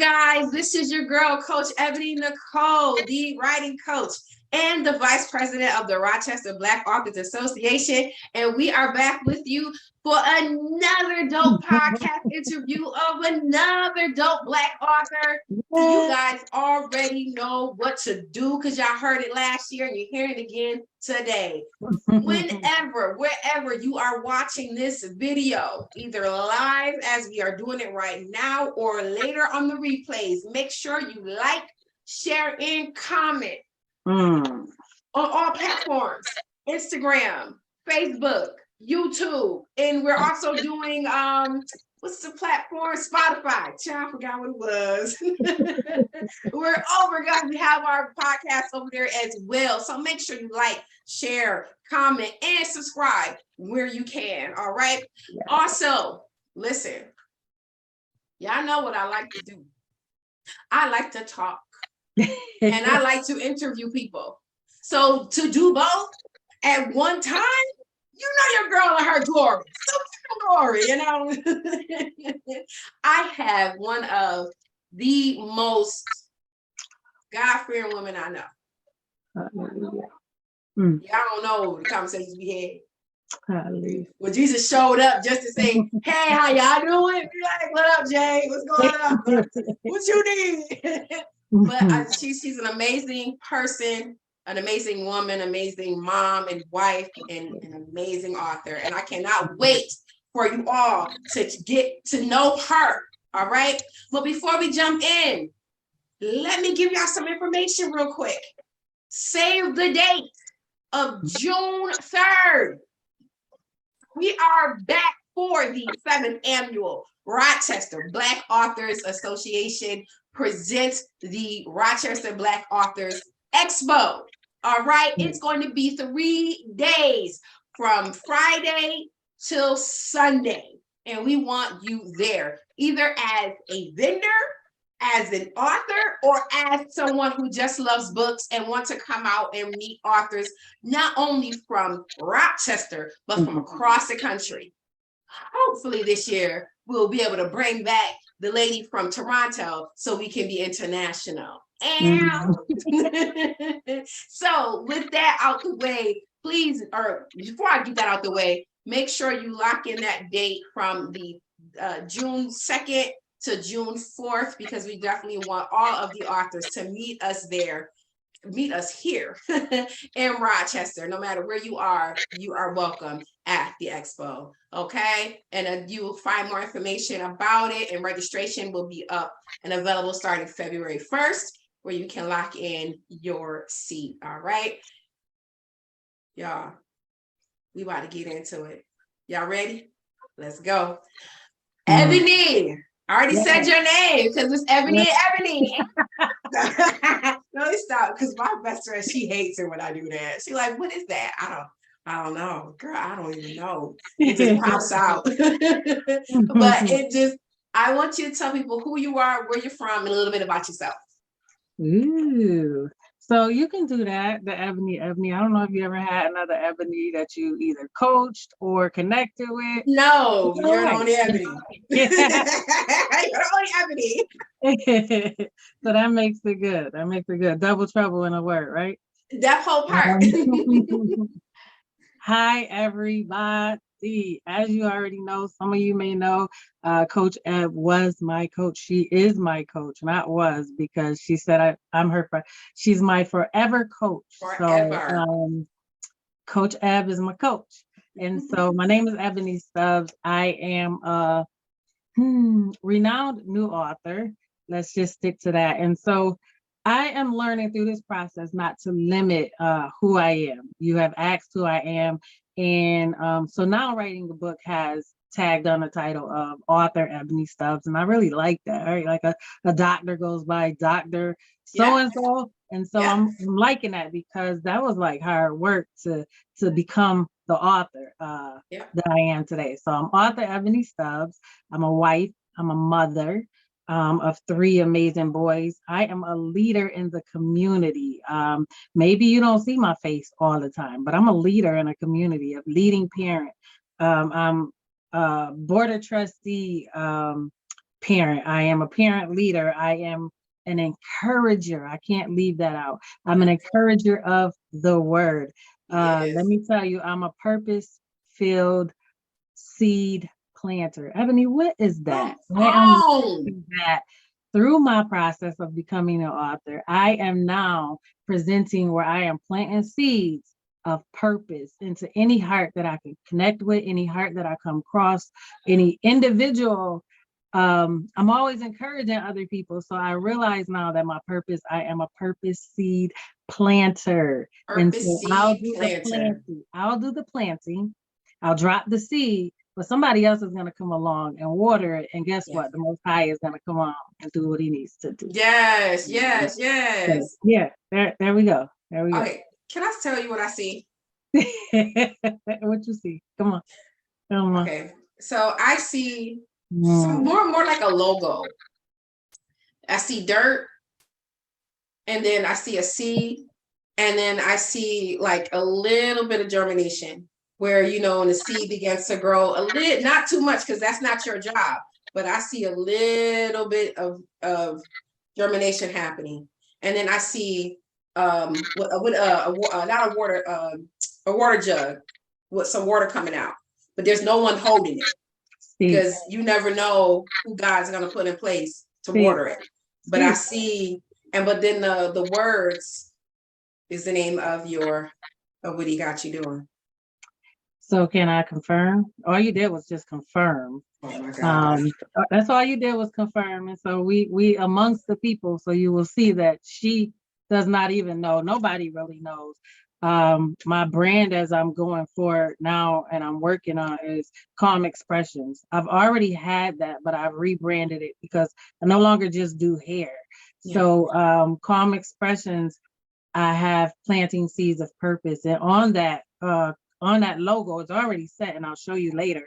guys, this is your girl, Coach Ebony Nicole, the writing coach and the vice president of the Rochester Black Authors Association. And we are back with you for another dope podcast interview of another dope Black author. So you guys already know what to do because y'all heard it last year and you're hearing it again today. Whenever, wherever you are watching this video, either live as we are doing it right now or later on the replays, make sure you like, share, and comment on all platforms, Instagram, Facebook, YouTube, and we're also doing what's the platform? Spotify. I forgot what it was. We're over, guys. We have our podcast over there as well. So make sure you like, share, comment, and subscribe where you can. All right. Yeah. Also, listen, y'all know what I like to do. I like to talk and I like to interview people. So to do both at one time, you know your girl in her glory. So glory, you know. I have one of the most God-fearing women I know. Y'all don't know the conversations we had. Hallelujah. When Jesus showed up just to say, hey, how y'all doing? Be like, what up, Jay? What's going on? What you need? But she's an amazing person, an amazing woman, amazing mom and wife, and an amazing author. And I cannot wait for you all to get to know her. All right. But before we jump in, let me give y'all some information real quick. Save the date of June 3rd. We are back for the 7th annual Rochester Black Authors Association presents the Rochester Black Authors Expo. All right, it's going to be 3 days from Friday till Sunday. And we want you there, either as a vendor, as an author, or as someone who just loves books and wants to come out and meet authors, not only from Rochester, but from across the country. Hopefully this year, we'll be able to bring back the lady from Toronto so we can be international. And so with that out the way, please, or before I get that out the way, make sure you lock in that date from the June 2nd to June 4th, because we definitely want all of the authors to meet us there, meet us here in Rochester. No matter where you are welcome at the expo. Okay. And you will find more information about it, and registration will be up and available starting February 1st, where you can lock in your seat. All right. Y'all, we about to get into it. Y'all ready? Let's go. Ebony. I already said your name because it's Ebony and Ebony. No, stop, because my best friend, she hates it when I do that. She's like, what is that? I don't know. Girl, I don't even know. It just pops out. But I want you to tell people who you are, where you're from, and a little bit about yourself. Ooh. So you can do that, the Ebony. I don't know if you ever had another Ebony that you either coached or connected with. No, you're the only Ebony. You're the only Ebony. So that makes it good. That makes it good. Double trouble in a word, right? That whole part. Hi, everybody. As you already know, some of you may know, Coach Eb was my coach. She is my coach, not was, because she said I'm her friend. She's my forever coach. Forever. So, Coach Eb is my coach. And so my name is Ebony Stubbs. I am a renowned new author. Let's just stick to that. And so I am learning through this process not to limit who I am. You have asked who I am. And so now writing the book has tagged on the title of author Ebony Stubbs. And I really like that, right? Like a doctor goes by Dr. So-and-so. And so I'm liking that, because that was like hard work to become the author that I am today. So I'm author Ebony Stubbs. I'm a wife. I'm a mother of 3 amazing boys. I am a leader in the community. Maybe you don't see my face all the time, but I'm a leader in a community, a leading parent. I'm a board of trustee, parent. I am a parent leader. I am an encourager. I can't leave that out. I'm an encourager of the word. Let Yes. me tell you, I'm a purpose-filled seed planter. Ebony, what is that? Come I am on. that through my process of becoming an author, I am now presenting where I am planting seeds of purpose into any heart that I can connect with, any heart that I come across, any individual. I'm always encouraging other people. So I realize now that my purpose, I am a purpose seed planter. And Purpose so I'll seed do the planter. planting. I'll do the planting. I'll drop the seed, but somebody else is going to come along and water it. And guess Yeah. what? The Most High is going to come on and do what he needs to do. Yes, yes, So, yes. yeah, there we go. There we go. Okay, can I tell you what I see? What you see? Come on. Come on. Okay, so I see some Mm. more like a logo. I see dirt, and then I see a seed, and then I see like a little bit of germination where when the seed begins to grow a little, not too much because that's not your job, but I see a little bit of germination happening, and then I see not a water jug with some water coming out, but there's no one holding it See, because you never know who God's going to put in place to see, water it. But I see. see, but then the words is the name of what he got you doing. So can I confirm? All you did was just confirm. Oh my God. That's all you did was confirm. And so we amongst the people, so you will see that she does not even know. Nobody really knows. My brand as I'm going forward now and I'm working on is Calm Expressions. I've already had that, but I've rebranded it because I no longer just do hair. Yeah. So Calm Expressions, I have planting seeds of purpose. And on that logo, it's already set, and I'll show you later.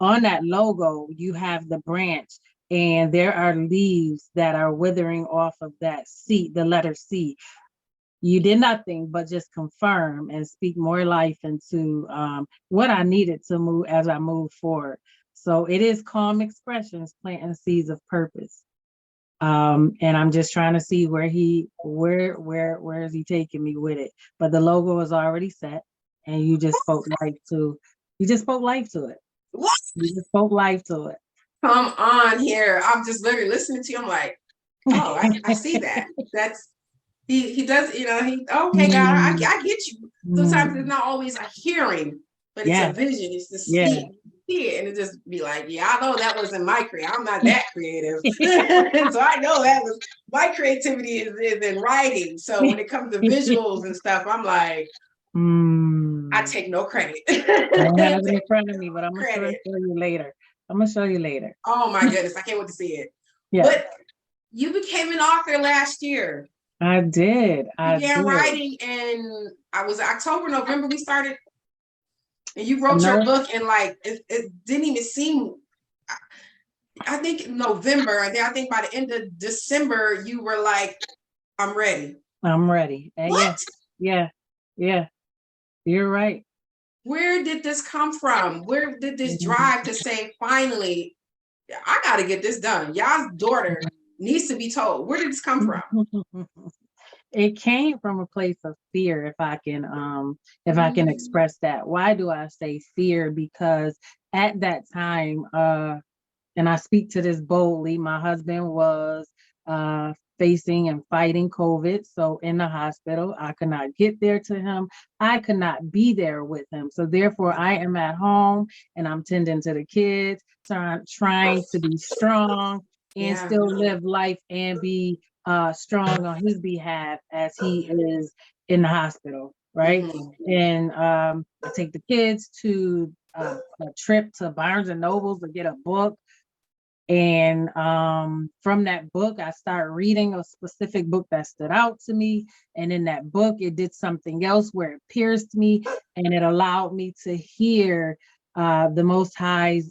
On that logo, you have the branch, and there are leaves that are withering off of that seed, the letter C. You did nothing but just confirm and speak more life into what I needed to move as I move forward. So it is Calm Expressions, planting seeds of purpose. And I'm just trying to see where is he taking me with it. But the logo is already set, and you just spoke life to it. What? You just spoke life to it. Come on here. I'm just literally listening to you. I'm like, oh, I see that. That's he does, okay, God, I get you. Sometimes it's not always a hearing, but it's Yeah, a vision. It's the yeah. see it, and it just be like, yeah, I know that wasn't my creative. I'm not that creative. So I know that was my creativity is in writing. So when it comes to visuals and stuff, I'm like, I take no credit. I don't have it in front of me, but I'm gonna show Credit. you later. I'm gonna show you later. Oh my goodness, I can't wait to see it. Yeah, But you became an author last year. I did. You began writing in I was October, November we started, and you wrote your book in like it didn't even seem. I think November, and then I think by the end of December you were like, I'm ready. I'm ready. What? Yeah. You're right. Where did this come from? Where did this drive to say, finally, I got to get this done? Y'all's daughter needs to be told. Where did this come from? It came from a place of fear, if I can express that. Why do I say fear? Because at that time, and I speak to this boldly, my husband was facing and fighting COVID. So in the hospital, I could not get there to him. I could not be there with him. So therefore, I am at home and I'm tending to the kids, trying to be strong and still live life and be strong on his behalf as he is in the hospital, right? And I take the kids to a trip to Barnes and Nobles to get a book. And from that book, I started reading a specific book that stood out to me. And in that book, it did something else where it pierced me and it allowed me to hear the Most High's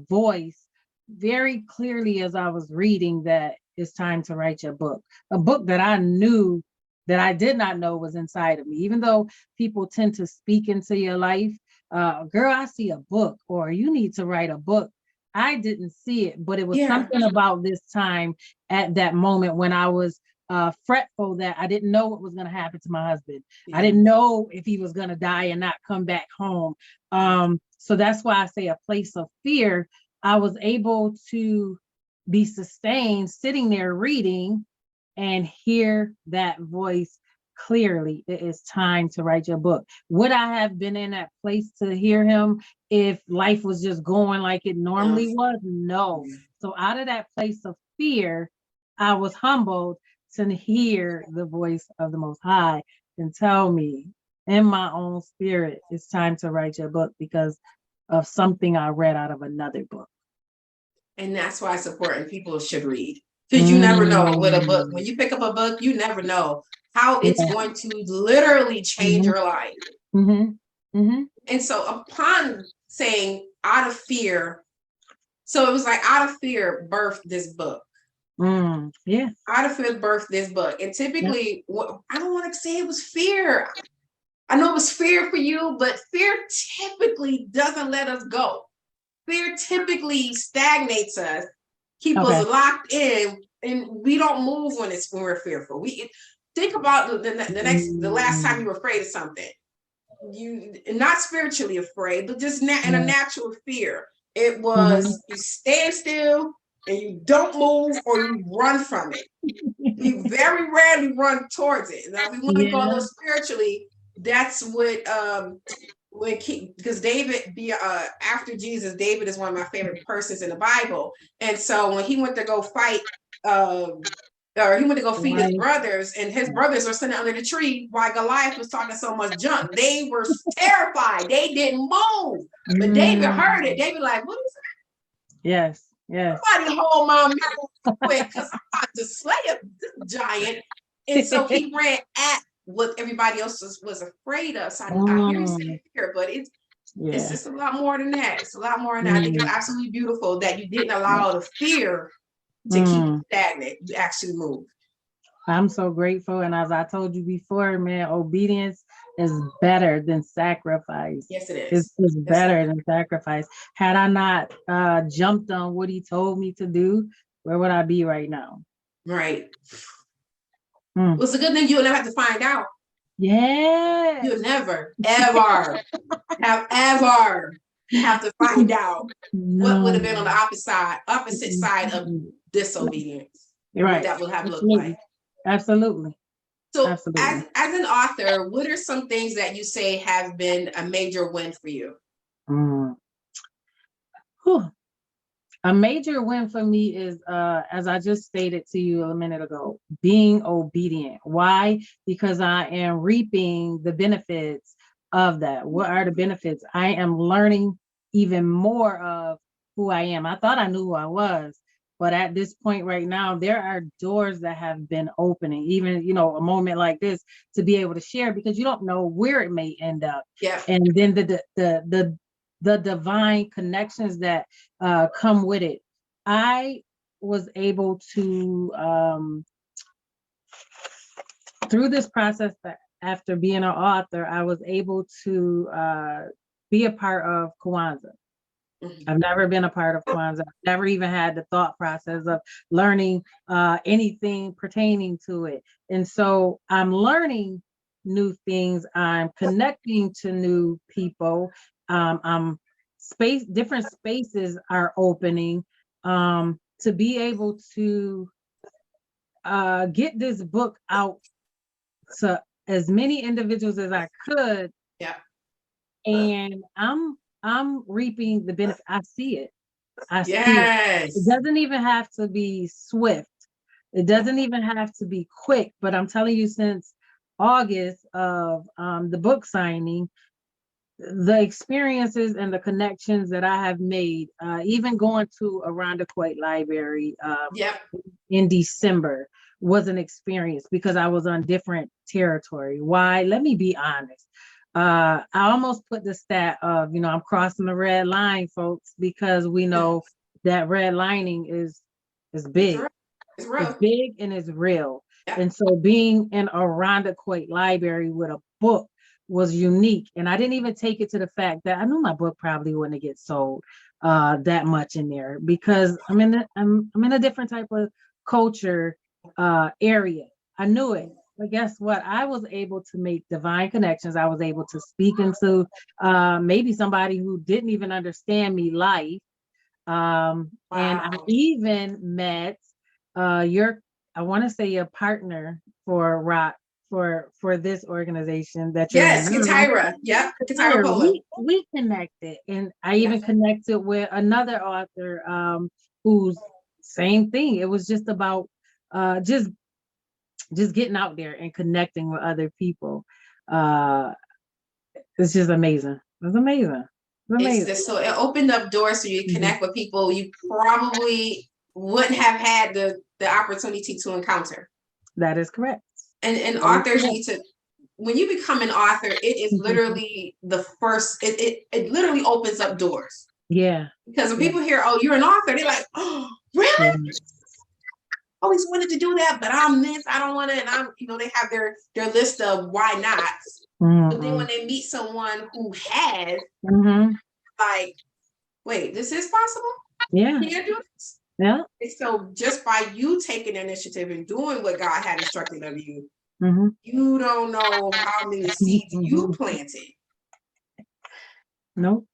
voice very clearly as I was reading that it's time to write your book. A book that I knew that I did not know was inside of me. Even though people tend to speak into your life, girl, I see a book, or you need to write a book. I didn't see it, but it was Yeah. something about this time at that moment when I was fretful that I didn't know what was going to happen to my husband. I Yeah. didn't know if he was going to die and not come back home. So that's why I say a place of fear. I was able to be sustained sitting there reading and hear that voice clearly. It is time to write your book. Would I have been in that place to hear him if life was just going like it normally was? No. So out of that place of fear, I was humbled to hear the voice of the Most High and tell me in my own spirit, it's time to write your book because of something I read out of another book. And that's why it's important people should read. Because you never know with a book. When you pick up a book, you never know how it's going to literally change your life. And so upon saying out of fear, so it was like out of fear birthed this book. Yeah. Out of fear birthed this book. And typically, I don't want to say it was fear. I know it was fear for you, but fear typically doesn't let us go. Fear typically stagnates us, keep us locked in, and we don't move when we're fearful. We think about the last time you were afraid of something. You not spiritually afraid, but just in a natural fear. It was you stand still and you don't move or you run from it. We very rarely run towards it. Now, if we want to go a little spiritually, that's what because David after Jesus, David is one of my favorite persons in the Bible. And so when he went to go fight or he went to go feed his brothers, and his brothers were sitting under the tree while Goliath was talking so much junk. They were terrified. They didn't move. But David heard it. David like, what is that? Yes. Yes. Somebody hold my mouth quick because I'm about to slay a giant. And so he ran at what everybody else was afraid of. So I hear you say fear, but it's just a lot more than that. It's a lot more than that. I think it's absolutely beautiful that you didn't allow the fear to keep you stagnant. You actually moved. I'm so grateful. And as I told you before, man, obedience is better than sacrifice. Yes, it is. It's better than sacrifice. Had I not jumped on what he told me to do, where would I be right now? Right. Well, it's a good thing you'll never have to find out. Yeah. You'll never, ever have to find out what would have been on the opposite side of disobedience. Right. What that would have looked like. Absolutely. So as an author, what are some things that you say have been a major win for you? A major win for me is, as I just stated to you a minute ago, being obedient. Why? Because I am reaping the benefits of that. What are the benefits? I am learning even more of who I am. I thought I knew who I was, but at this point right now, there are doors that have been opening, even, a moment like this to be able to share, because you don't know where it may end up. Yeah. And then the divine connections that come with it. I was able to, through this process, after being an author, I was able to be a part of Kwanzaa. I've never been a part of Kwanzaa. I've never even had the thought process of learning anything pertaining to it. And so I'm learning new things. I'm connecting to new people. Different spaces are opening to be able to get this book out to as many individuals as I could. Yeah. And I'm reaping the benefit. I see it. I see it. It doesn't even have to be swift. It doesn't even have to be quick. But I'm telling you, since August of the book signing, the experiences and the connections that I have made, even going to Irondequoit Library in December was an experience because I was on different territory. Why? Let me be honest. I almost put the stat of, I'm crossing the red line, folks, because we know that red lining is big. It's big and it's real. Yeah. And so being in Irondequoit Library with a book was unique. And I didn't even take it to the fact that I knew my book probably wouldn't get sold that much in there, because I'm in a different type of culture area. I knew it. But guess what? I was able to make divine connections. I was able to speak into maybe somebody who didn't even understand me life. And I Wow. even met your, I want to say your partner for rock for this organization that you're in Yes, now. Katira. Yep, Katira Tyra, Polo. we connected, and I even Yep. connected with another author who's same thing. It was just about just getting out there and connecting with other people. Uh, it's just amazing. It's amazing. It's It's amazing. just so it opened up doors for you to Mhm. connect with people you probably wouldn't have had the opportunity to encounter. That is correct. And That is authors correct. need to, when you become an author, it is literally the first, it literally opens up doors. Yeah. Because when Yeah. people hear, oh, you're an author, they're like, oh, really? Yeah. Always wanted to do that, but I'm this, I don't want to, and I'm, they have their list of why nots. But then Mm-hmm. when they meet someone who has, Mm-hmm. like, wait, this is possible? Yeah. Can you do this? Yeah. And so just by you taking initiative and doing what God had instructed of you, Mm-hmm. you don't know how many seeds you planted. Nope.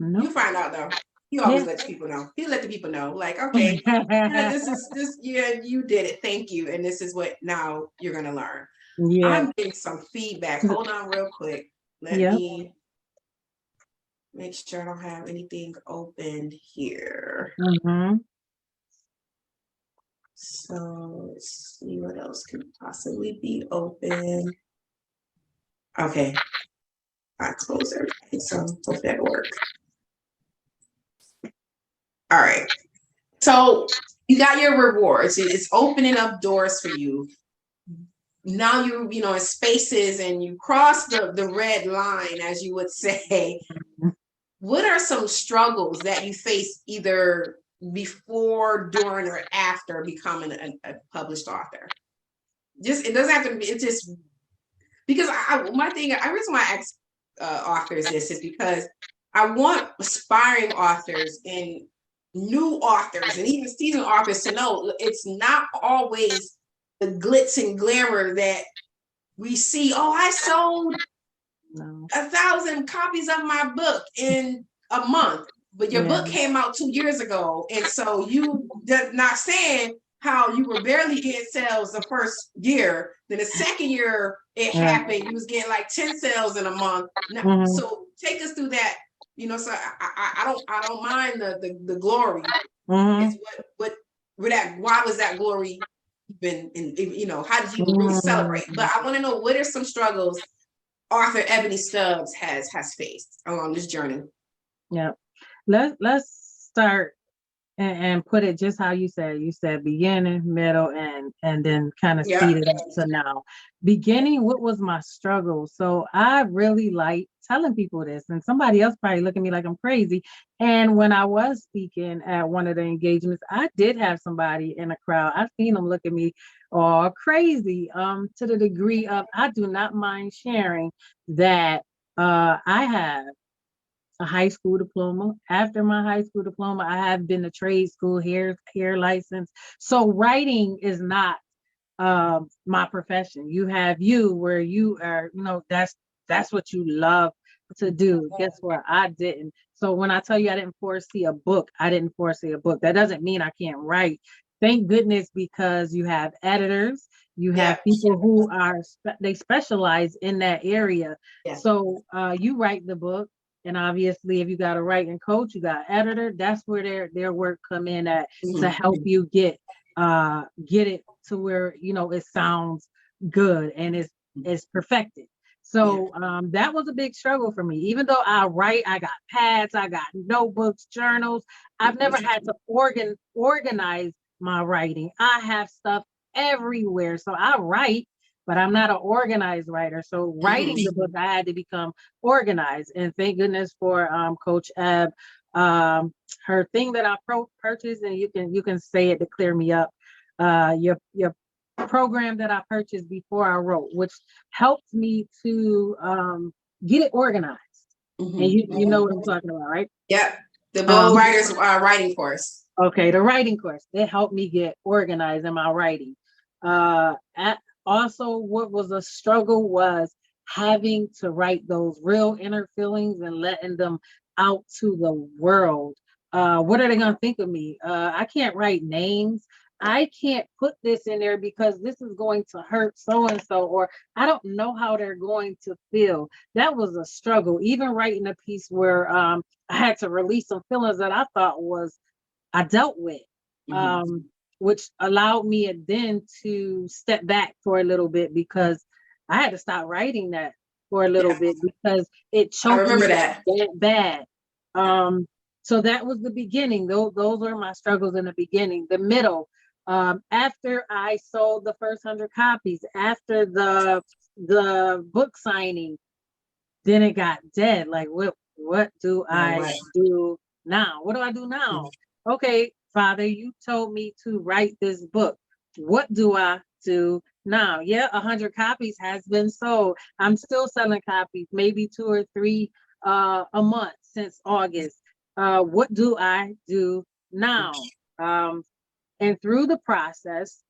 You Nope. find out though. He always Yeah. lets people know. He let the people know, like, okay, yeah, yeah, you did it. Thank you. And this is what now you're gonna learn. Yeah. I'm getting some feedback. Hold on real quick. Let Yeah. me make sure I don't have anything opened here. Mm-hmm. So let's see what else could possibly be open. Okay, I close everything, so hope that works. All right. So you got your rewards. It's opening up doors for you. Now you in spaces and you cross the red line, as you would say. What are some struggles that you face either before, during, or after becoming a published author? Just it doesn't have to be. It's just because my thing. I reason why I ask authors this is because I want aspiring authors and new authors and even seasoned authors to know it's not always the glitz and glamour that we see. Oh, I sold No. 1,000 copies of my book in a month, but your Yeah. book came out 2 years ago, and so you not saying how you were barely getting sales the first year. Then the second year it Yeah. happened, you was getting like 10 sales in a month. Now, Mm-hmm. so take us through that. So I don't mind the glory. Mm-hmm. It's why was that glory been how did you really celebrate? But Mm-hmm. I want to know, what are some struggles Author Ebony Stubbs has faced along this journey? Yeah. Let's start and put it just how you said. You said beginning, middle, and then kind of Yeah. speed it up to now. Beginning, what was my struggle? So I really like telling people this, and somebody else probably look at me like I'm crazy. And when I was speaking at one of the engagements, I did have somebody in the crowd. I've seen them look at me all crazy, to the degree of I do not mind sharing that I have a high school diploma. After my high school diploma, I have been to trade school, hair license. So writing is not my profession. You have you where you are, that's what you love to do. Guess what? I didn't. So when I tell you I didn't foresee a book, I didn't foresee a book. That doesn't mean I can't write. Thank goodness, because you have editors, you Yeah. have people who are they specialize in that area. Yeah. So you write the book, and obviously if you got a writing coach, you got editor, that's where their work come in at to Mhm. help you get it to where it sounds good and it's perfected. Yeah. So that was a big struggle for me. Even though I write, I got pads, I got notebooks, journals. I've never had to organize my writing. I have stuff everywhere. So I write, but I'm not an organized writer. So writing the book, I had to become organized. And thank goodness for Coach Ebb. Her thing that I purchased, and you can say it to clear me up. Your program that I purchased before I wrote, which helped me to get it organized. Mm-hmm. And you know what I'm talking about, right? Yep. The Bold Writers writing course. Okay, the writing course. It helped me get organized in my writing. Also, what was a struggle was having to write those real inner feelings and letting them out to the world. What are they going to think of me? I can't write names. I can't put this in there because this is going to hurt so and so, or I don't know how they're going to feel. That was a struggle. Even writing a piece where I had to release some feelings that I thought I dealt with, which allowed me then to step back for a little bit because I had to stop writing that for a little bit because it choked me that bad. So that was the beginning. Those were my struggles in the beginning. The middle, after I sold the first 100 copies, after the book signing, then it got dead. Like what do I do now? What do I do now? Okay, Father, you told me to write this book. What do I do now? Yeah, 100 copies has been sold. I'm still selling copies, maybe 2 or 3 a month since August. What do I do now? And through the process,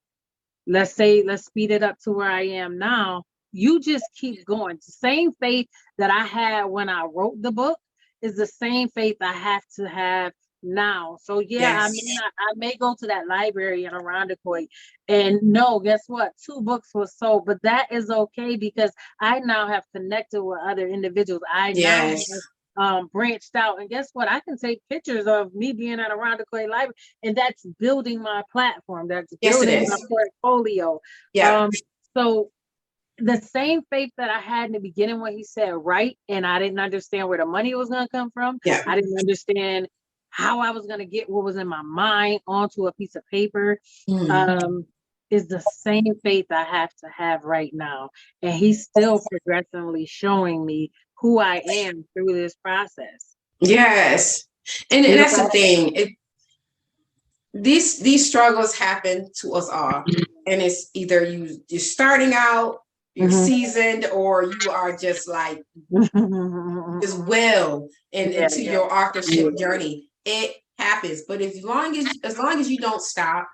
let's speed it up to where I am now. You just keep going. The same faith that I had when I wrote the book is the same faith I have to have now. So I may go to that library in Irondequoit and no, guess what? 2 books were sold, but that is okay because I now have connected with other individuals. I now have branched out, and guess what? I can take pictures of me being at Irondequoit Library, and that's building my platform. That's building my portfolio. So the same faith that I had in the beginning when he said write, and I didn't understand where the money was going to come from. I didn't understand how I was going to get what was in my mind onto a piece of paper. Is the same faith I have to have right now. And he's still progressively showing me who I am through this process. Yes. And that's the thing. These struggles happen to us all. And it's either you're starting out, you're seasoned, or you are just like as well into your authorship journey. It happens. But as long as you don't stop,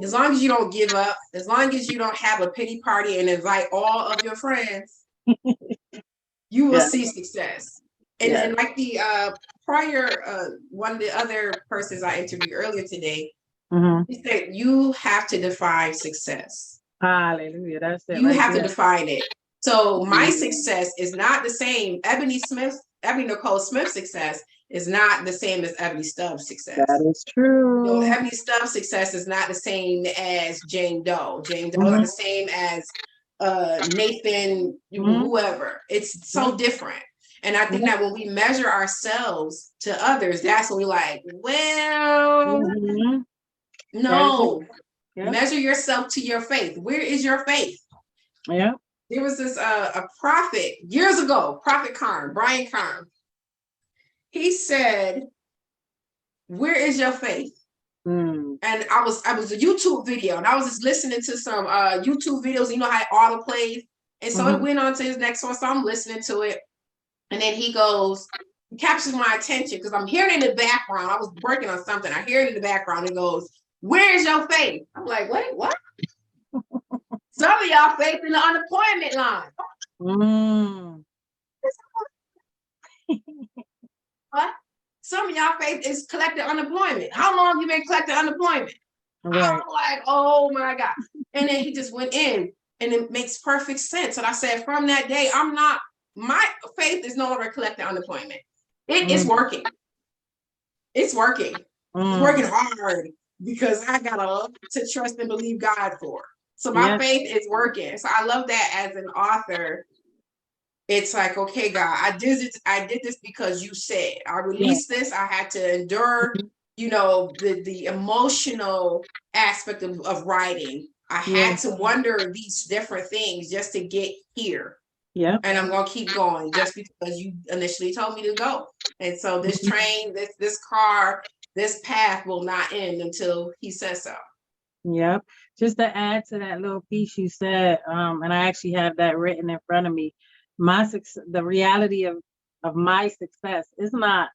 as long as you don't give up, as long as you don't have a pity party and invite all of your friends, you will see success. And like the prior one of the other persons I interviewed earlier today, he said you have to define success. Hallelujah. That's it. You have to define it. So my success is not the same. Ebony Nicole Smith's success is not the same as Ebony Stubbs' success. That is true. You know, Ebony Stubbs' success is not the same as Jane Doe. Jane Doe is not the same as Nathan, whoever. It's so different. And I think that when we measure ourselves to others, that's when we're like, well, no. Measure yourself to your faith. Where is your faith? Yeah. There was this a prophet years ago, Prophet Brian Karn. He said, where is your faith? And I was a YouTube video, and I was just listening to some YouTube videos. You know how auto plays, and so it went on to his next one. So I'm listening to it, and then he captures my attention because I'm hearing it in the background. I was working on something. I hear it in the background. It goes, "Where's your faith?" I'm like, "Wait, what?" Some of y'all faith in the unemployment line. What? Some of y'all faith is collecting unemployment. How long you been collecting unemployment? Right. I'm like, oh my God. And then he just went in, and it makes perfect sense. And I said, from that day, my faith is no longer collecting unemployment. It is working. It's working. It's working hard because I got a lot to trust and believe God for. So my faith is working. So I love that as an author. It's like, okay, God, I did this because you said. I released this. I had to endure, the emotional aspect of writing. I had to wonder these different things just to get here. Yeah. And I'm gonna keep going just because you initially told me to go. And so this train, this car, this path will not end until he says so. Yep. Just to add to that little piece you said, and I actually have that written in front of me. The reality of my success is not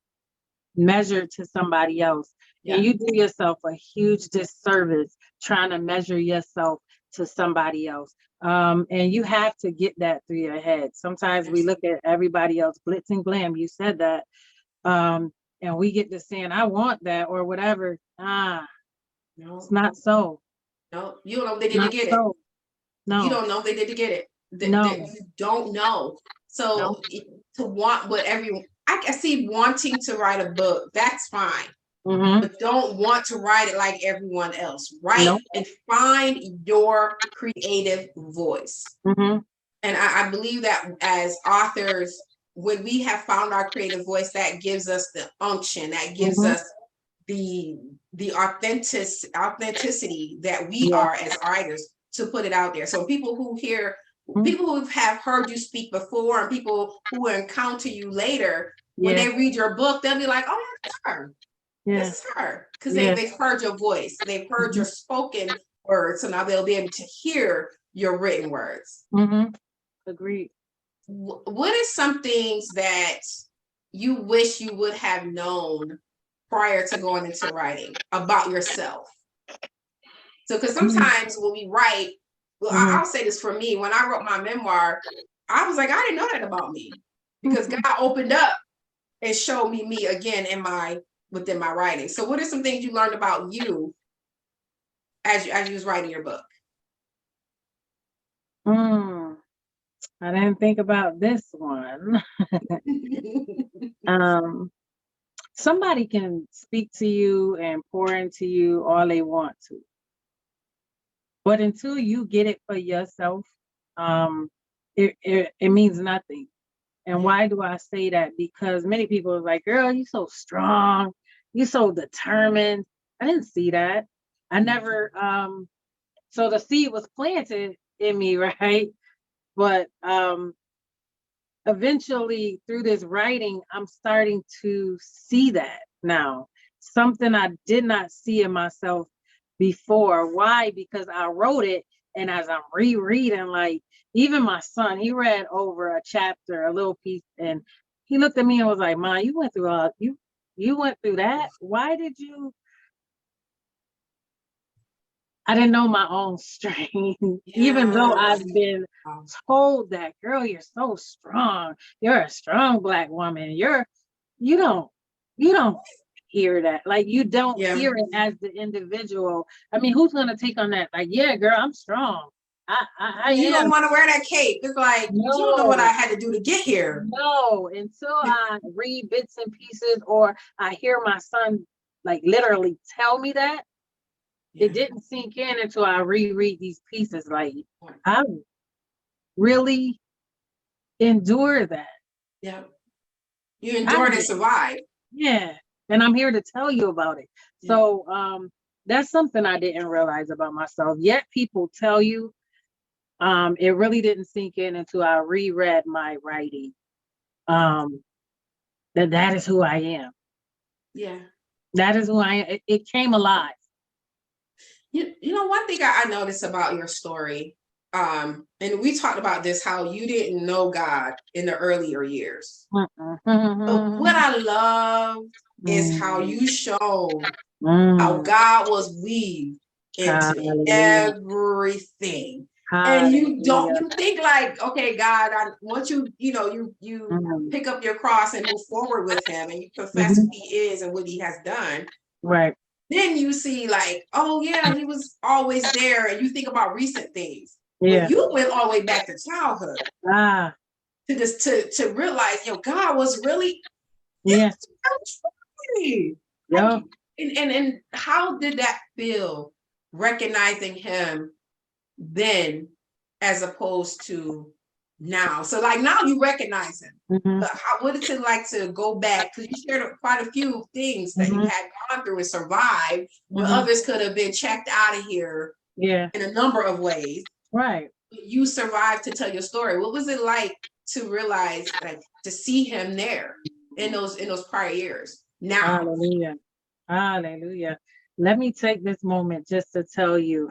measured to somebody else. Yeah. And you do yourself a huge disservice trying to measure yourself to somebody else. And you have to get that through your head. Sometimes we look at everybody else glitz and glam. You said that. And we get to saying, I want that or whatever. It's No, not so. no, you don't know if they didn't Not get it. so. You No, don't know if they did get it. That no, you don't know. no. So to want what everyone, I can see wanting to write a book. That's fine. Mm-hmm. But don't want to write it like everyone else. Write No. and find your creative voice. Mm-hmm. And I believe that as authors, when we have found our creative voice, that gives us the unction, that gives Mm-hmm. us the authenticity that we Yeah. are as writers to put it out there. So Mm-hmm. people who have heard you speak before and people who encounter you later, when Yeah. they read your book, they'll be like, oh, that's her. This Yeah. is her. Because Yeah. they've heard your voice. They've heard Mm-hmm. your spoken words. So now they'll be able to hear your written words. Mm-hmm. Agreed. What is some things that you wish you would have known prior to going into writing about yourself? So, because sometimes when we write, well, Mm-hmm. I'll say this for me, when I wrote my memoir, I was like, I didn't know that about me because God opened up and showed me again within my writing. So, what are some things you learned about you as you was writing your book? Mm, I didn't think about this one. um, Somebody can speak to you and pour into you all they want to, but until you get it for yourself, um, it means nothing. And Yeah. why do I say that? Because many people are like, girl, you so strong, you so determined. I didn't see that. I never so the seed was planted in me, right? But eventually through this writing, I'm starting to see that now. Something I did not see in myself before. Why? Because I wrote it, and as I'm rereading, like even my son, he read over a chapter, a little piece, and he looked at me and was like, "Ma, you went through you went through that. Why did you?" I didn't know my own strength, even though Yeah. I've been told that, girl, you're so strong. You're a strong Black woman. You don't, you don't hear that. Like you don't Yeah. hear it as the individual. I mean, who's gonna take on that? Like, yeah, girl, I'm strong. I You don't am. want to wear that cape. It's like, you don't know what I No, had to do to get here. no. Until I read bits and pieces or I hear my son like literally tell me that, Yeah. it didn't sink in until I reread these pieces. Like, I really endure that. Yeah. You I endured and did. survived. Yeah. And I'm here to tell you about it. Yeah. So that's something I didn't realize about myself. Yet people tell you, it really didn't sink in until I reread my writing. Um, that is who I am. Yeah. That is who I am. It came alive. You know, one thing I noticed about your story, and we talked about this, how you didn't know God in the earlier years. But what I love is how you shown how God was weaved into Hallelujah. everything. And Hallelujah. you think like, okay, God, once you Mhm. pick up your cross and move forward with him and you confess who Mhm. he is and what he has done, Right. then you see like, oh yeah, he was always there. And you think about recent things. But Yeah. you went all the way back to childhood Ah. to this to realize, God was really Yeah. me. Like, Yeah. and how did that feel recognizing him then as opposed to now? So like now you recognize him. Mhm. But what is it like to go back? Because you shared quite a few things that you Mhm. had gone through and survived, where Mhm. others could have been checked out of here Yeah. in a number of ways. Right. But you survived to tell your story. What was it like to realize, like, to see him there in those prior years? Now, Hallelujah. Hallelujah. let me take this moment just to tell you,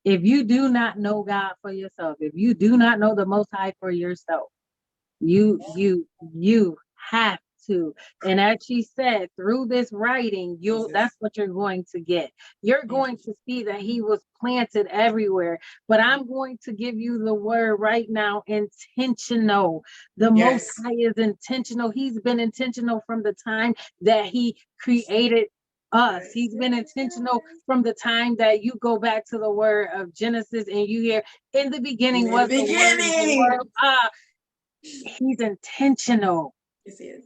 if you do not know God for yourself, if you do not know the Most High for yourself, you have to. And as she said, through this writing, Jesus. that's what you're going to get. You're going to see that he was planted everywhere. But I'm going to give you the word right now, intentional. The Most Yes. High is intentional. He's been intentional from the time that he created us. He's been intentional from the time that you go back to the word of Genesis and you hear, in the beginning In the was the word, and the beginning. word, he's intentional. This is.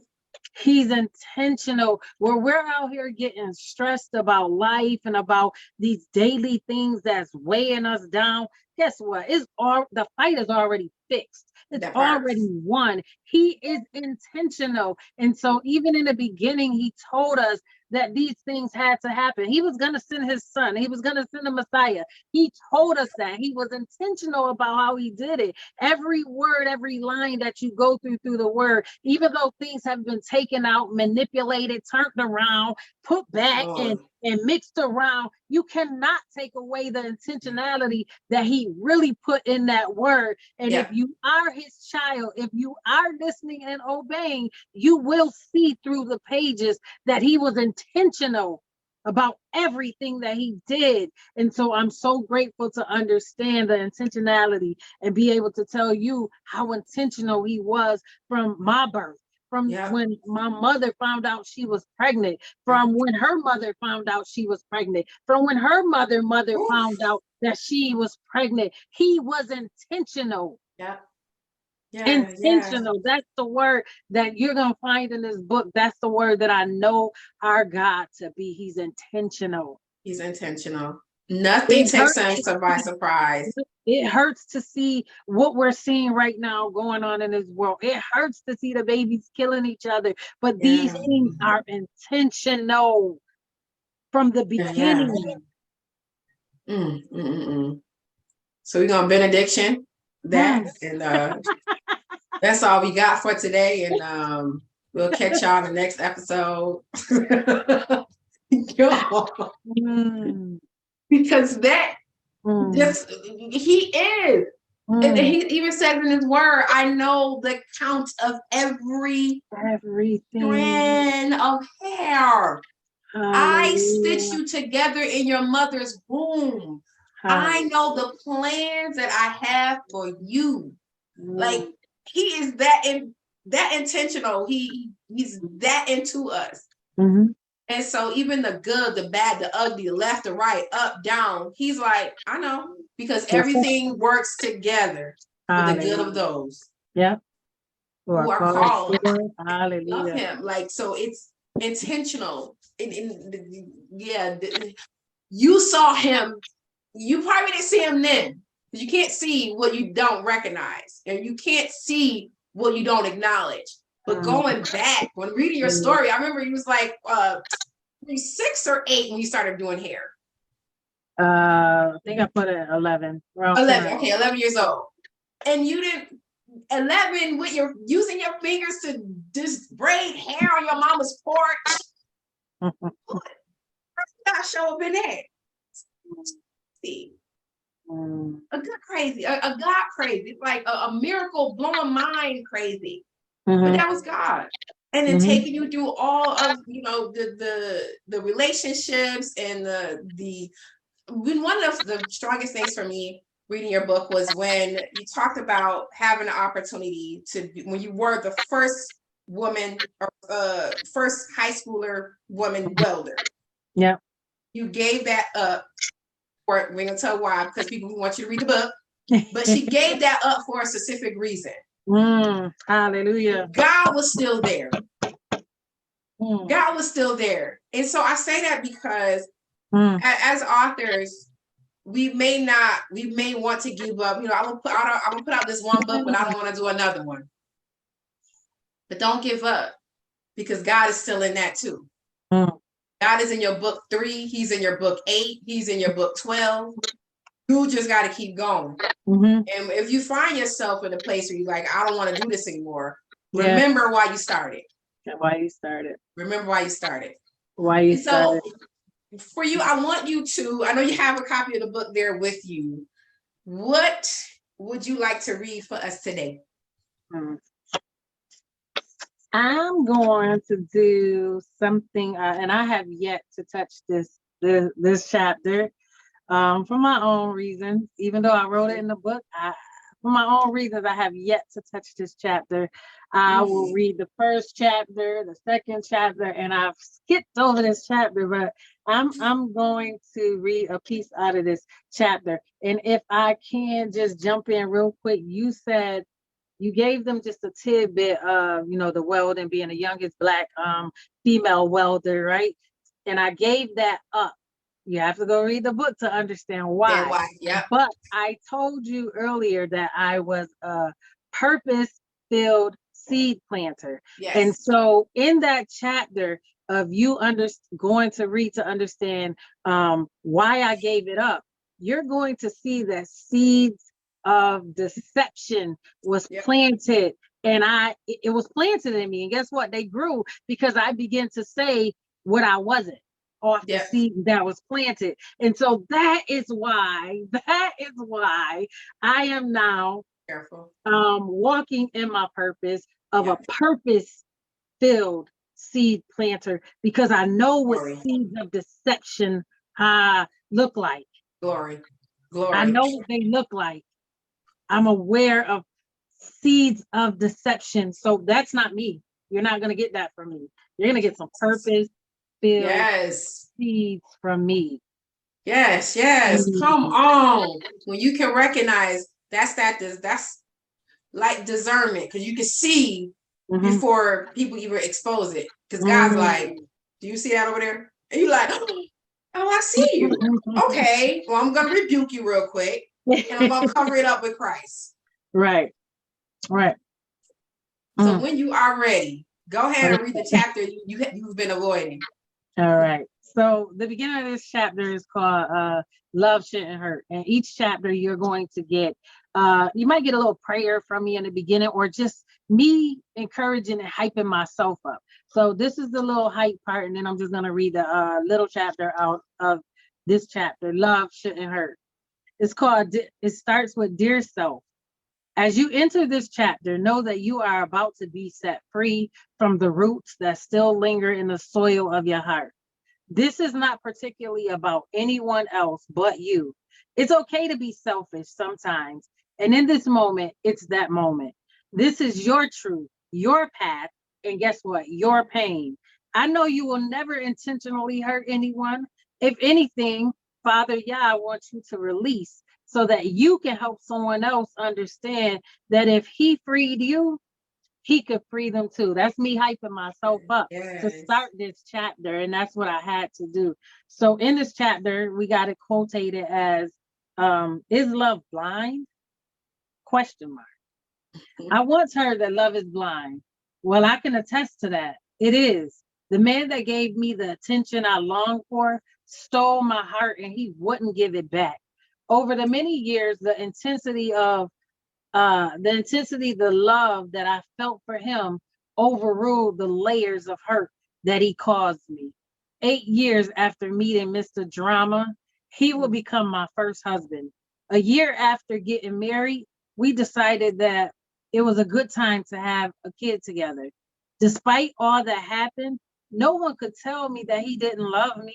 He's intentional. Where we're out here getting stressed about life and about these daily things that's weighing us down. Guess what? It's all the fight is already fixed. It's That part. already won. He is intentional. And so even in the beginning, he told us that these things had to happen. He was going to send his son. He was going to send the Messiah. He told us that. He was intentional about how he did it. Every word, every line that you go through the word, even though things have been taken out, manipulated, turned around, put back, Lord. and mixed around, you cannot take away the intentionality that he really put in that word. And if Yeah. you are his child, if you are listening and obeying, you will see through the pages that he was intentional about everything that he did. And so I'm so grateful to understand the intentionality and be able to tell you how intentional he was from my birth, from Yeah. when my mother found out she was pregnant, from when her mother found out she was pregnant, from when her mother Oof. found out that she was pregnant. He was intentional. Yeah. Yeah. Yeah. Intentional. That's the word that you're going to find in this book. That's the word that I know our God to be. He's intentional. He's intentional. Nothing It takes hurts us by surprise. It hurts to see what we're seeing right now going on in this world. It hurts to see the babies killing each other, but these Yeah. things are intentional from the Yeah. Yeah. beginning. So we're gonna benediction that, Mm. and that's all we got for today. And we'll catch y'all in the next episode. Yo, Mm. because that Mm. just he is. And Mm. he even says in his word, I know the count of every Everything. strand of hair. I stitched Hallelujah. you together in your mother's womb. I Hallelujah. know the plans that I have for you. Like Mm. he is that intentional. He's that into us. Mhm. And so even the good, the bad, the ugly, the left, the right, up, down, he's like, I know, because That's it. everything works together for the good of Hallelujah. those Yeah. Who who are are called called. according. Love Hallelujah. him. Like, so it's intentional. Yeah, you saw him. You probably didn't see him then. You can't see what you don't recognize, and you can't see what you don't acknowledge. But Mm. going back, when reading your Mm. story, I remember you was like 6 or 8 when you started doing hair. I think I put it 11. Around 10 or 11. Okay, 11 years old. And you didn't 11 with your using your fingers to just braid hair on your mama's porch. 11. Not show up in that. See, Mm. a good crazy, a God crazy. It's like a miracle blowing mind crazy. But Mhm. that was God. And then Mhm. taking you through all of the relationships and the one of the strongest things for me reading your book was when you talked about having the opportunity to when you were the first woman or first high schooler woman welder. Yeah. You gave that up for we're gonna tell why because people want you to read the book, but she gave that up for a specific reason. Hallelujah. God was still there. Mm. God was still there. And so I say that because Mm. as authors, we may want to give up. You know, I'm gonna put out this one book, but I don't want to do another one. But don't give up because God is still in that too. Mm. God is in your book 3, he's in your book 8, he's in your book 12. You just got to keep going. Mhm. And if you find yourself in a place where you're like, I don't want to do this anymore, Yeah. remember why you started. Why you started. Remember why you started. Why you And so started. for you, I want you to, I know you have a copy of the book there with you. What would you like to read for us today? I'm going to do something, and I have yet to touch this chapter for my own reasons. Even though I wrote it in the book, for my own reasons, I have yet to touch this chapter. I will read the first chapter, the second chapter, and I've skipped over this chapter, but I'm going to read a piece out of this chapter. And if I can just jump in real quick, you said you gave them just a tidbit of, the welding, being the youngest Black female welder, right? And I gave that up. You have to go read the book to understand why. Yeah. But I told you earlier that I was a purpose-filled seed planter. Yes. And so in that chapter of you going to read to understand why I gave it up, you're going to see that seeds of deception was planted, and it was planted in me. And guess what? They grew because I began to say what I wasn't off the seed that was planted. And so that is why I am now walking in my purpose of a purpose-filled seed planter, because I know what seeds of deception look like. Glory. I know what they look like. I'm aware of seeds of deception. So that's not me. You're not going to get that from me. You're going to get some purpose-filled seeds from me. Yes. Come on. When you can recognize that's like discernment, because you can see before people even expose it. Because God's like, do you see that over there? And you're like, oh, I see you. Okay, well, I'm going to rebuke you real quick, and I'm going to cover it up with Christ. Right. So when you are ready, go ahead and read the chapter you've been avoiding. All right. So the beginning of this chapter is called Love Shouldn't Hurt. And each chapter you're going to get, you might get a little prayer from me in the beginning, or just me encouraging and hyping myself up. So this is the little hype part, and then I'm just going to read the little chapter out of this chapter, Love Shouldn't Hurt. It's called, it starts with Dear Self. As you enter this chapter, know that you are about to be set free from the roots that still linger in the soil of your heart. This is not particularly about anyone else but you. It's okay to be selfish sometimes. And in this moment, it's that moment. This is your truth, your path, and guess what? Your pain. I know you will never intentionally hurt anyone. If anything, Father Yah wants you to release, so that you can help someone else understand that if he freed you, he could free them too. That's me hyping myself up to start this chapter, and that's what I had to do. So in this chapter, we got it quotated as, is love blind? Question mark. I once heard that love is blind. Well, I can attest to that. It is. The man that gave me the attention I longed for stole my heart, and he wouldn't give it back. Over the many years, the intensity, the love that I felt for him overruled the layers of hurt that he caused me. 8 years after meeting Mr. Drama, he will become my first husband. A year after getting married, we decided that it was a good time to have a kid together. Despite all that happened, no one could tell me that he didn't love me.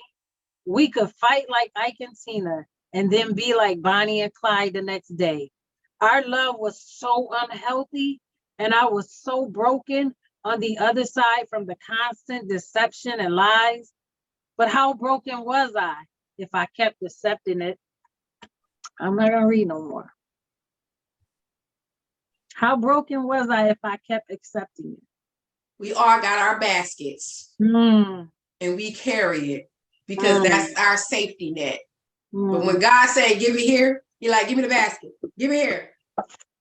We could fight like Ike and Tina, and then be like Bonnie and Clyde the next day. Our love was so unhealthy, and I was so broken on the other side from the constant deception and lies. But how broken was I if I kept accepting it? I'm not gonna read no more. How broken was I if I kept accepting it? We all got our baskets, and we carry it because that's our safety net. But when God said, give it here, you're like, give me the basket. Give it here.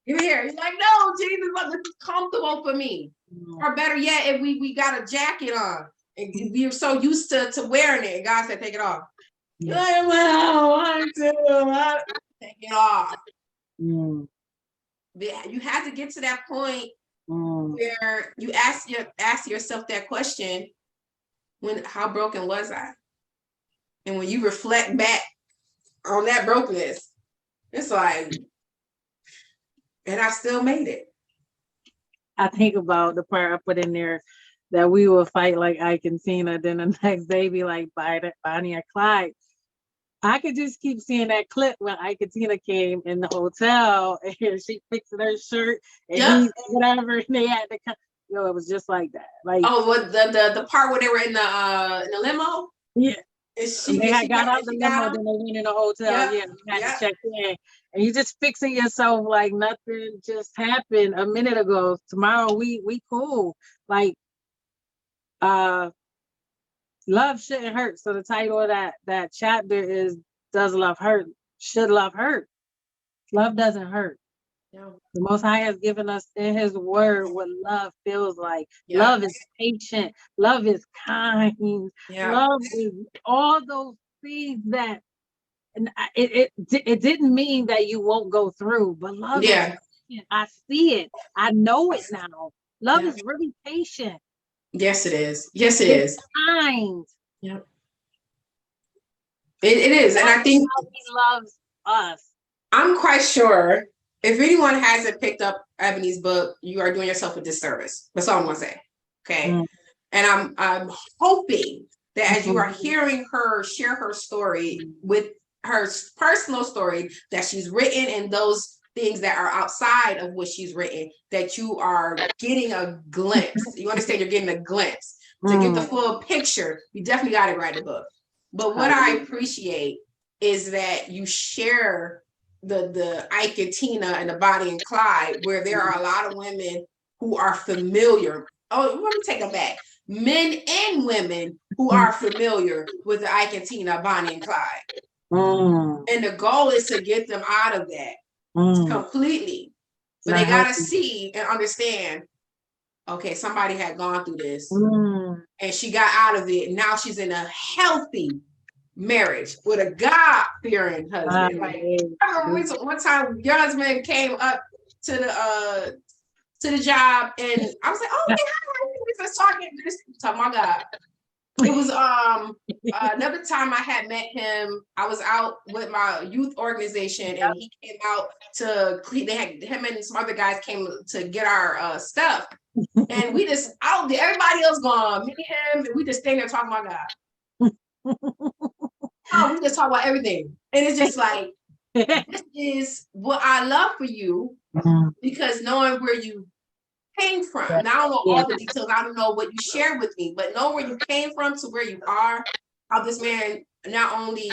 Give it here. He's like, no, Jesus, this is comfortable for me. Or better yet, if we got a jacket on and we were so used to wearing it, and God said, take it off. You're like, well, I want to. Take it off. You have to get to that point where you ask yourself that question: how broken was I? And when you reflect back on that brokenness, it's like, and I still made it. I think about the part I put in there that we will fight like Ike and Tina, then the next day be like Bonnie and Clyde. I could just keep seeing that clip when Ike and Tina came in the hotel and she fixing her shirt and Yep. he whatever and they had to come. Yo, it was just like that. Like, oh, what the part where they were in the limo? yeah. And And they had got out the limo, him? then they went in the hotel. Yep. Yeah, we had Yep. to check in. And you just fixing yourself like nothing just happened a minute ago. Tomorrow we cool. Like love shouldn't hurt. So the title of that chapter is Does Love Hurt? Should love hurt? Love doesn't hurt. No. The Most High has given us in His Word what love feels like. Yep. Love is patient. Love is kind. Yep. Love is all those things that. And it didn't mean that you won't go through, but love is patient. I see it. I know it now. Love is really patient. Yes, it is. Yes, it It's is. kind. Yep. It is. And I think He loves us. I'm quite sure if anyone hasn't picked up Ebony's book, you are doing yourself a disservice. That's all I'm gonna say. Okay. And I'm hoping that as you are hearing her share her story with her personal story that she's written and those things that are outside of what she's written, that you are getting a glimpse. You understand you're getting a glimpse. To get the full picture, you definitely got to write a book. But what I appreciate is that you share the Ike and Tina and the Bonnie and Clyde, where there are a lot of women who are familiar. Oh, let me take them back. Men and women who are familiar with the Ike and Tina, Bonnie and Clyde. And the goal is to get them out of that completely. But they got to see and understand, okay, somebody had gone through this and she got out of it. Now she's in a healthy marriage with a God-fearing husband. Like, I remember one time your husband came up to the job and I was like, oh, hey, hi, we was talking my God. It was another time I had met him. I was out with my youth organization and he came out to clean. They had him and some other guys came to get our stuff. And we just out there, everybody else gone, me and him, and we just staying there talking about God. Oh, we just talk about everything. And it's just like, this is what I love for you, because knowing where you came from. Now, I don't know all the details. I don't know what you shared with me, but know where you came from to where you are, how this man not only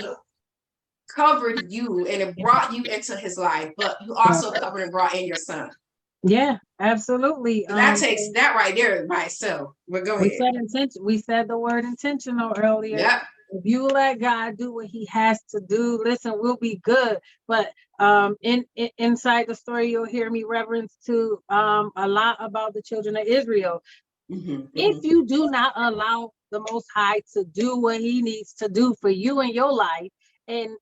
covered you and it brought you into his life, but you also covered and brought in your son. Yeah, absolutely. That takes that right there by itself. But go ahead. We said the word intentional earlier. Yep. If you let God do what He has to do, listen, we'll be good. But inside the story, you'll hear me reference to a lot about the children of Israel. If you do not allow the Most High to do what He needs to do for you in your life, and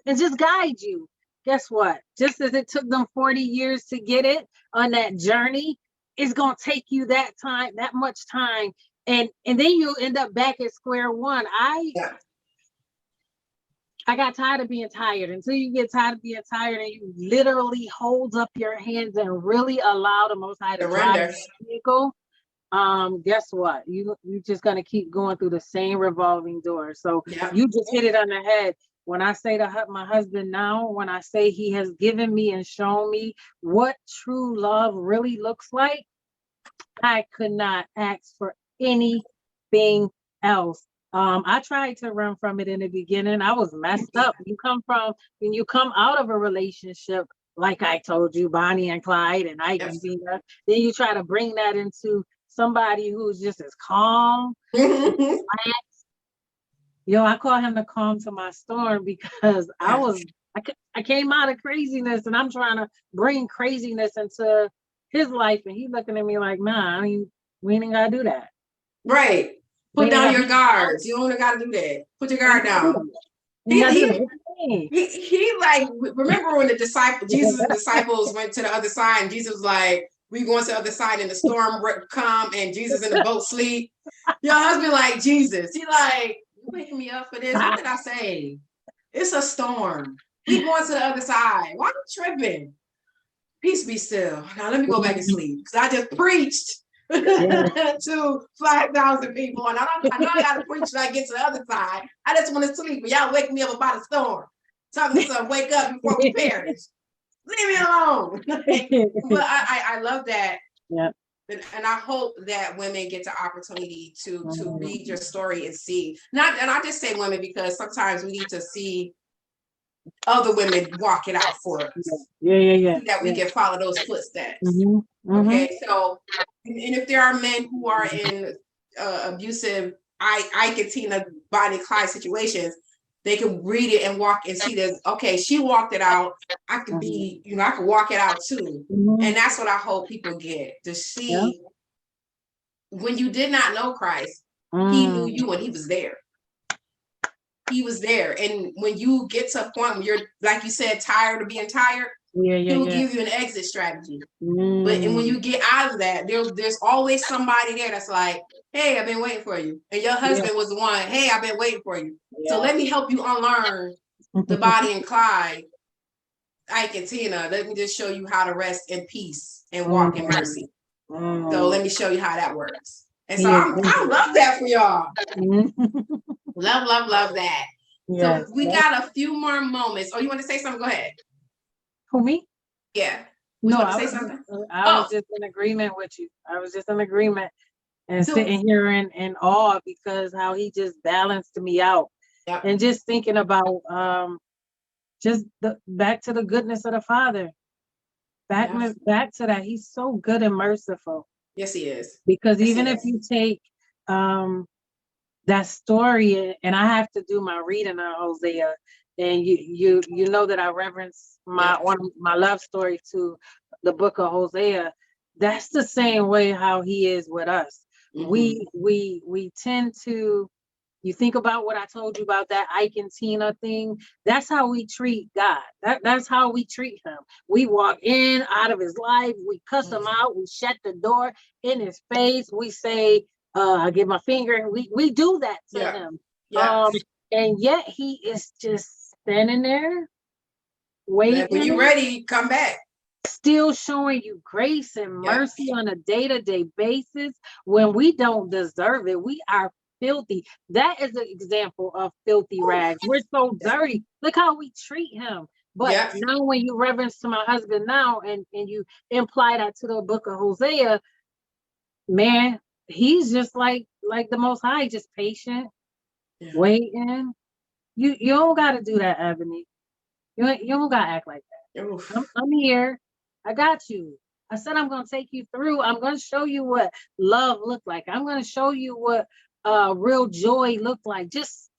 just guide you, guess what? Just as it took them 40 years to get it on that journey, it's gonna take you that much time. And then you end up back at square one. I got tired of being tired. Until you get tired of being tired and you literally hold up your hands and really allow the Most High to drive the vehicle, guess what? You're just gonna keep going through the same revolving door. So you just hit it on the head. When I say to my husband now, when I say he has given me and shown me what true love really looks like, I could not ask for anything else. I tried to run from it in the beginning. I was messed up. When you come out of a relationship, like I told you, Bonnie and Clyde and Ike and Tina, then you try to bring that into somebody who's just as calm. Yo, I call him the calm to my storm, because I came out of craziness and I'm trying to bring craziness into his life, and he's looking at me like, nah, we ain't gotta do that. Right. Put down your guards. You don't gotta do that. Put your guard down. He like, remember when Jesus' disciples went to the other side and Jesus was like, we going to the other side and the storm come and Jesus in the boat sleep. Your husband like Jesus. He like, Wake me up for this. What did I say? It's a storm. We going to the other side. Why you tripping? Peace be still. Now let me go back and sleep because I just preached to 5,000 people, and I know I got to preach when I get to the other side. I just want to sleep, but y'all wake me up about a storm. Talking to some wake up before we perish. Leave me alone. But I love that. Yeah. And I hope that women get the opportunity to read your story and see. And I just say women because sometimes we need to see other women walk it out for us. Yeah. That we can follow those footsteps. Okay, so and if there are men who are in abusive Ike and Tina Bonnie Clyde situations, they can read it and walk and see that, okay, she walked it out. I could be, I could walk it out too. And that's what I hope people get to see. When you did not know Christ, he knew you when he was there. He was there. And when you get to a point where you're, like you said, tired of being tired, he'll give you an exit strategy. But and when you get out of that, there's always somebody there that's like, hey, I've been waiting for you. And your husband was the one, hey, I've been waiting for you. So let me help you unlearn the Bonnie and Clyde, Ike and Tina. Let me just show you how to rest in peace and walk in mercy. So let me show you how that works. And so I love that for y'all. Love that. So we got a few more moments. Oh, you want to say something? Go ahead. Who, me? Yeah. No, I was just in agreement with you. I was just in agreement and sitting here in awe because how he just balanced me out. And just thinking about just back to the goodness of the Father. Back to that. He's so good and merciful. Yes, he is. Because even if you take that story, and I have to do my reading on Hosea, and you know that I reverence one of my love story to the book of Hosea. That's the same way how he is with us. We tend to, you think about what I told you about that Ike and Tina thing. That's how we treat God. That's how we treat him. We walk in, out of his life. We cuss him out. We shut the door in his face. We say, I give my finger. And we do that to him. And yet he is just standing there waiting. When you're ready, come back. Still showing you grace and mercy on a day-to-day basis when we don't deserve it. We are filthy. That is an example of filthy rags. We're so dirty. Look how we treat him. But now when you reverence to my husband now and you imply that to the book of Hosea, man, he's just like the Most High, just patient, waiting. You don't got to do that, Ebony. You don't got to act like that. I'm here. I got you. I said I'm going to take you through. I'm going to show you what love looked like. I'm going to show you what real joy looked like. Just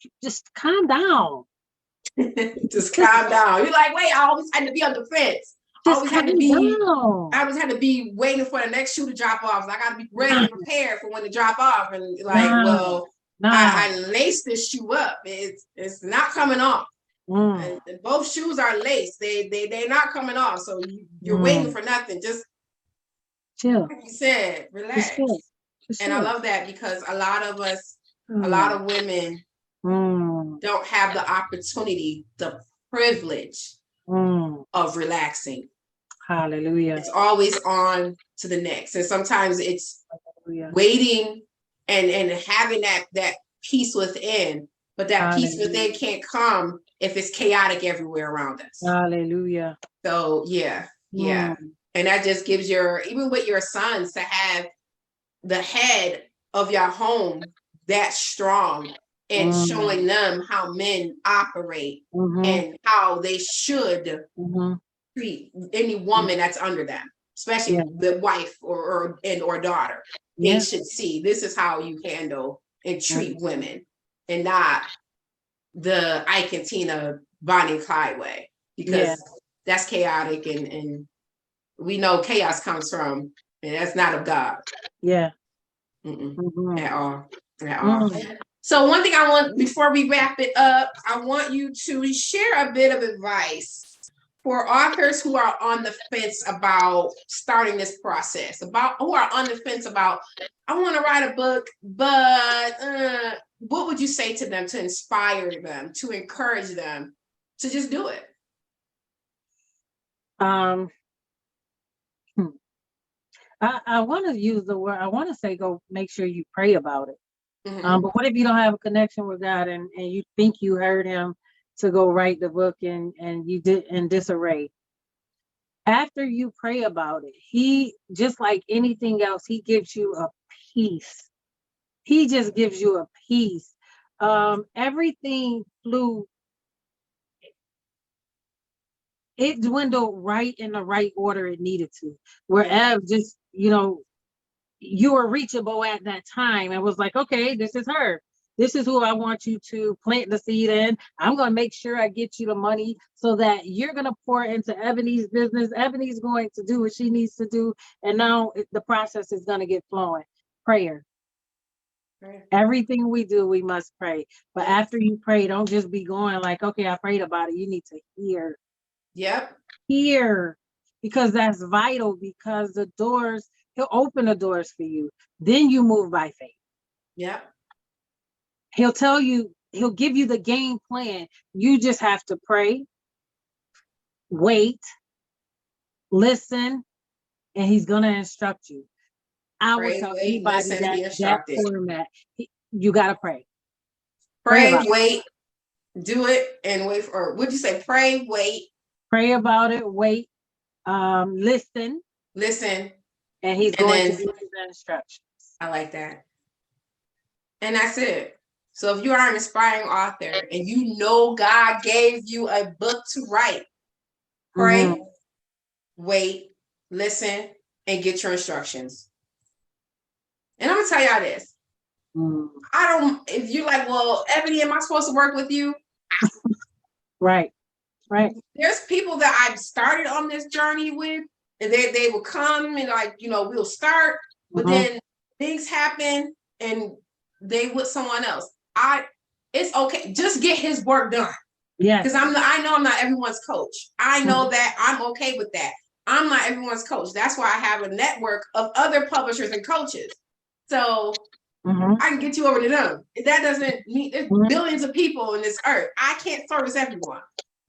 calm down. Just calm down. You're like, wait, I always had to be on the fence. I always had to be waiting for the next shoe to drop off. I got to be ready and prepared for when to drop off. And I laced this shoe up. It's not coming off. And both shoes are laced. They're not coming off. So you're waiting for nothing. Just chill. Like you said, relax. And I love that because a lot of us, a lot of women don't have the opportunity, the privilege of relaxing. Hallelujah. It's always on to the next. And sometimes it's waiting and having that peace within. But that peace within can't come if it's chaotic everywhere around us. Hallelujah. So yeah. And that just gives even with your sons, to have the head of your home that strong and showing them how men operate and how they should treat any woman that's under them, especially the wife or daughter. They should see this is how you handle and treat women, and not the Ike and Tina Bonnie and Clyde way, because that's chaotic and we know chaos comes from, and that's not of God. At all. So one thing I want, before we wrap it up, I want you to share a bit of advice for authors who are on the fence about starting this process, who are on the fence about, I want to write a book, but what would you say to them to inspire them, to encourage them to just do it? Um, hmm. I want to use the word, I want to say go make sure you pray about it. Mm-hmm. But what if you don't have a connection with God and you think you heard him to go write the book and you did in disarray? After you pray about it, he, just like anything else, he gives you a peace. He just gives you a peace. Everything flew, it dwindled right in the right order it needed to. Where Yeah. Ev just, you were reachable at that time and was like, okay, this is her. This is who I want you to plant the seed in. I'm going to make sure I get you the money so that you're going to pour into Ebony's business. Ebony's going to do what she needs to do. And now the process is going to get flowing. Prayer. Right. Everything we do, we must pray. But Yes. after you pray, don't just be going like, okay, I prayed about it. You need to Yep. hear, because that's vital, because the doors, he'll open the doors for you. Then you move by faith. Yep. He'll tell you, he'll give you the game plan. You just have to pray, wait, listen, and he's going to instruct you. I will Pray, tell wait, anybody listen, and be that instructed. format, you got to pray. Pray, about it. wait, do it, and wait for, would you say pray, wait, Pray about it, wait, listen, listen, and he's and going to then give you the instructions. I like that. And that's it. So if you are an aspiring author and you know God gave you a book to write, pray, wait, listen, and get your instructions. And I'm gonna tell y'all this. I don't, if you're like, well, Ebony, am I supposed to work with you? Right. There's people that I've started on this journey with, and they will come and like, we'll start, but then things happen and they with someone else. It's okay. Just get his work done. Yeah. Because I know I'm not everyone's coach. I know that I'm okay with that. I'm not everyone's coach. That's why I have a network of other publishers and coaches. So I can get you over to them. That doesn't mean there's billions of people in this earth. I can't service everyone.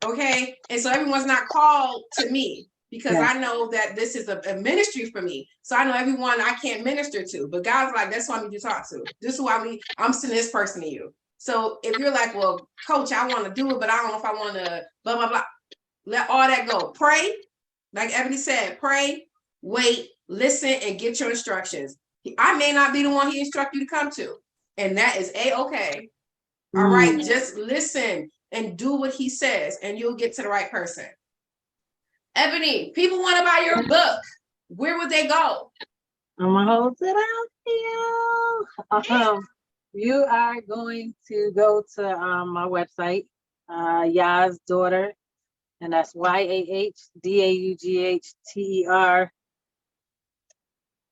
Okay. And so everyone's not called to me because I know that this is a ministry for me. So I know everyone I can't minister to. But God's like, that's who I need to talk to. This is who I'm sending this person to you. So if you're like, well, coach, I want to do it, but I don't know if I want to blah, blah, blah. Let all that go. Pray. Like Ebony said, pray, wait, listen, and get your instructions. I may not be the one he instructed you to come to. And that is A-okay. All right. Just listen and do what he says, and you'll get to the right person. Ebony, people want to buy your book. Where would they go? I'm gonna hold it out to you. You are going to go to my website, Yah's Daughter, and that's YAHDAUGHTER.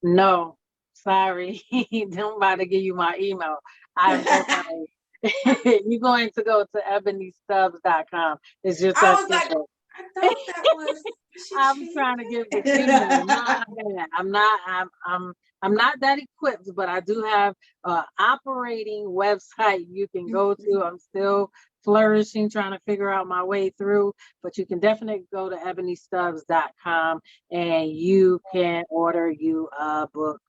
No, sorry, don't about to give you my email. I'm so sorry. You're going to go to ebonystubs.com. It's just I that was like, simple. I thought that was. I'm trying to give the team that. No, I'm not that equipped, but I do have an operating website you can go to. I'm still flourishing, trying to figure out my way through, but you can definitely go to ebonystubs.com and you can order you a book,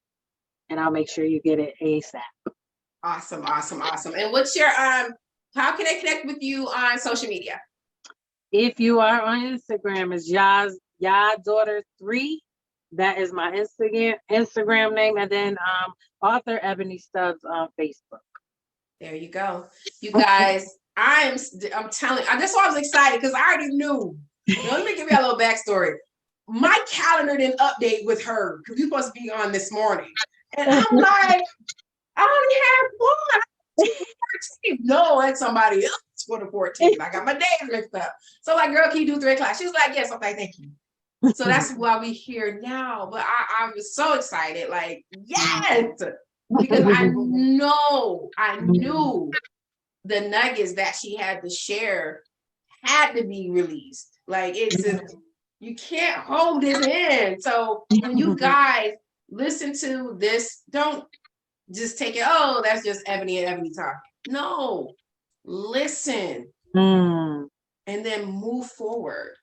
and I'll make sure you get it ASAP. Awesome. And what's your how can they connect with you on social media? If you are on Instagram, it's Yah Daughter 3. That is my Instagram name, and then author Ebony Stubbs on Facebook. There you go. You guys, I'm telling you, that's why I was excited because I already knew. Let me give you a little backstory. My calendar didn't update with her because we supposed to be on this morning. And I'm like, I only have one. 14. No, that's somebody else for the 14th. I got my days mixed up. So like, girl, can you do 3 o'clock? She was like, yes. I'm like, thank you. So that's why we here now. But I was so excited, like, yes, because I knew the nuggets that she had to share had to be released. Like you can't hold it in. So when you guys listen to this, don't just take it, oh, that's just Ebony and Ebony talking. No, listen Mm, and then move forward.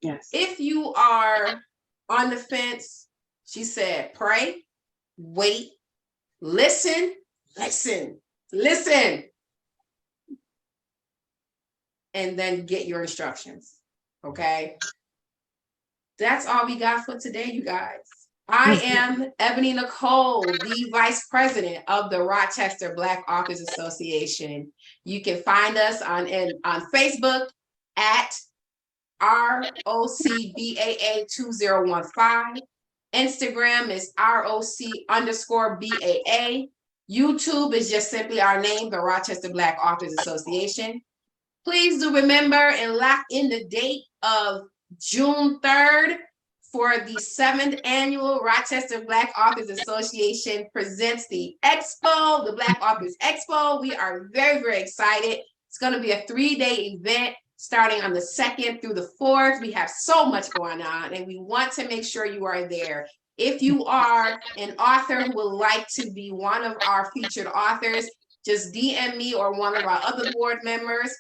yes. If you are on the fence, she said, pray, wait, listen, listen, listen, and then get your instructions. Okay. That's all we got for today, you guys. I am Ebony Nicole, the Vice President of the Rochester Black Authors Association. You can find us on Facebook at ROCBAA2015. Instagram is ROC_BAA. YouTube is just simply our name, the Rochester Black Authors Association. Please do remember and lock in the date of June 3rd for the 7th annual Rochester Black Authors Association presents the Expo, the Black Authors Expo. We are very, very excited. It's going to be a 3-day event starting on the 2nd through the 4th. We have so much going on, and we want to make sure you are there. If you are an author who would like to be one of our featured authors, just DM me or one of our other board members.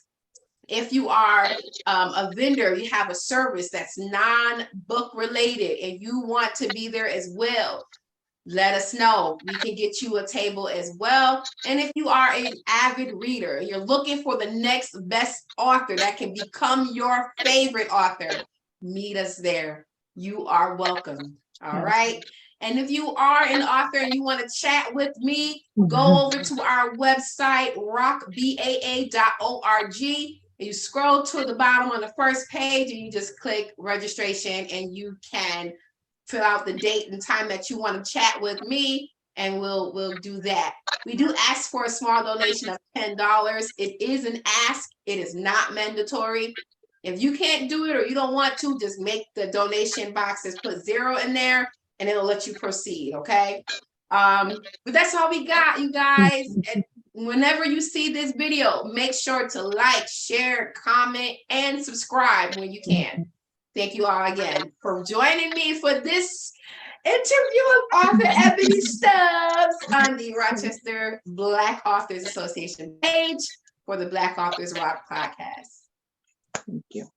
If you are a vendor, you have a service that's non-book related and you want to be there as well, let us know. We can get you a table as well. And if you are an avid reader, you're looking for the next best author that can become your favorite author, meet us there. You are welcome. All right. And if you are an author and you want to chat with me, go over to our website, rockbaa.org. You scroll to the bottom on the first page and you just click registration and you can fill out the date and time that you want to chat with me, and we'll do that. We do ask for a small donation of $10. It is an ask. It is not mandatory. If you can't do it or you don't want to, just make the donation boxes, put 0 in there, and it'll let you proceed, okay? But that's all we got, you guys. And whenever you see this video, make sure to like, share, comment, and subscribe when you can. Thank you all again for joining me for this interview of author Ebony Stubbs on the Rochester Black Authors Association page for the Black Authors Rock podcast. Thank you.